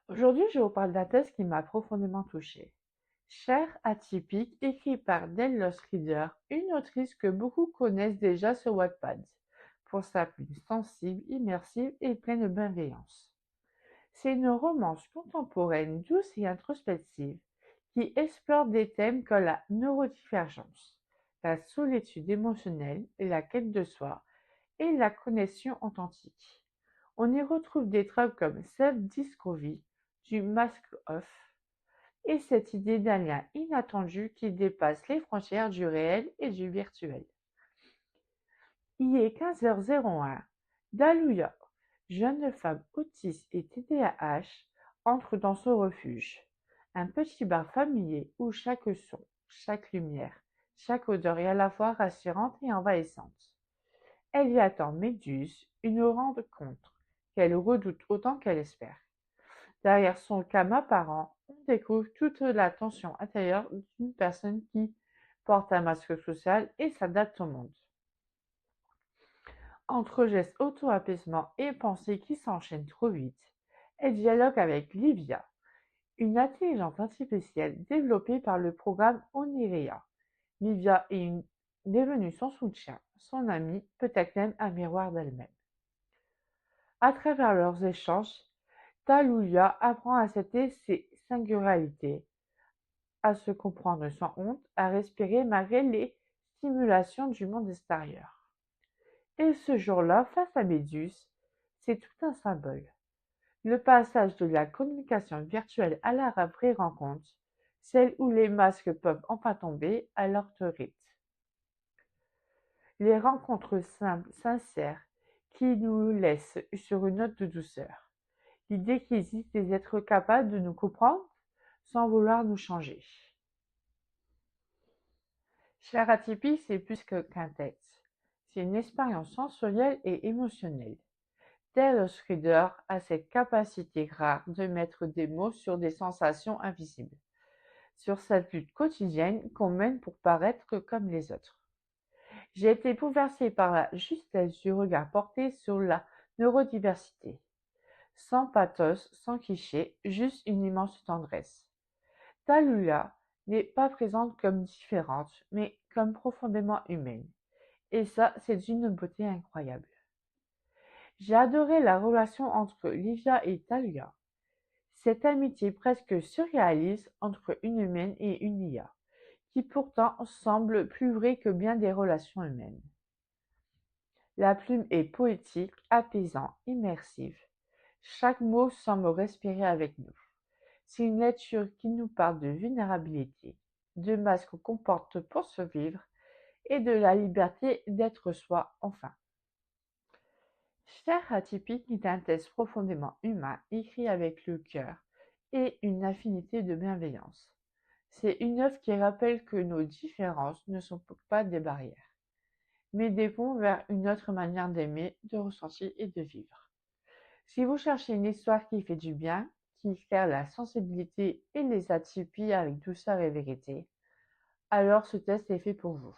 Aujourd'hui, je vous parle d'un test qui m'a profondément touchée. Cher atypique, écrit par Delos Reader, une autrice que beaucoup connaissent déjà sur Wattpad, pour sa plume sensible, immersive et pleine de bienveillance. C'est une romance contemporaine douce et introspective qui explore des thèmes comme la neurodivergence, la solitude émotionnelle et la quête de soi et la connexion authentique. On y retrouve des tropes comme self-discovery, du mask off, et cette idée d'un lien inattendu qui dépasse les frontières du réel et du virtuel. Il est 15h01. Daluya, jeune femme autiste et TDAH, entre dans son refuge. Un petit bar familier où chaque son, chaque lumière, chaque odeur est à la fois rassurante et envahissante. Elle y attend Méduse, une rencontre qu'elle redoute autant qu'elle espère. Derrière son calme apparent, on découvre toute la tension intérieure d'une personne qui porte un masque social et s'adapte au monde. Entre gestes auto-apaisement et pensées qui s'enchaînent trop vite, elle dialogue avec Livia, une intelligence artificielle développée par le programme Oniria. Livia est devenue son soutien, son amie, peut-être même un miroir d'elle-même. À travers leurs échanges, Taluya apprend à accepter ses singularités, à se comprendre sans honte, à respirer malgré les stimulations du monde extérieur. Et ce jour-là, face à Méduse, c'est tout un symbole. Le passage de la communication virtuelle à la vraie rencontre, celle où les masques peuvent enfin tomber à leur rythme. Les rencontres simples, sincères, qui nous laissent sur une note de douceur. L'idée qu'il existe des êtres capables de nous comprendre sans vouloir nous changer. Cher Atypique, c'est plus qu'un texte. C'est une expérience sensorielle et émotionnelle. Delos Reader a cette capacité rare de mettre des mots sur des sensations invisibles, sur cette lutte quotidienne qu'on mène pour paraître comme les autres. J'ai été bouleversée par la justesse du regard porté sur la neurodiversité. Sans pathos, sans cliché, juste une immense tendresse. Tallulah n'est pas présente comme différente, mais comme profondément humaine. Et ça, c'est d'une beauté incroyable. J'ai adoré la relation entre Livia et Tallulah. Cette amitié presque surréaliste entre une humaine et une IA, qui pourtant semble plus vraie que bien des relations humaines. La plume est poétique, apaisante, immersive. Chaque mot semble respirer avec nous. C'est une lecture qui nous parle de vulnérabilité, de masques qu'on porte pour survivre et de la liberté d'être soi enfin. Cher Atypique est un texte profondément humain, écrit avec le cœur et une affinité de bienveillance. C'est une œuvre qui rappelle que nos différences ne sont pas des barrières, mais des ponts vers une autre manière d'aimer, de ressentir et de vivre. Si vous cherchez une histoire qui fait du bien, qui éclaire la sensibilité et les atypies avec douceur et vérité, alors ce test est fait pour vous.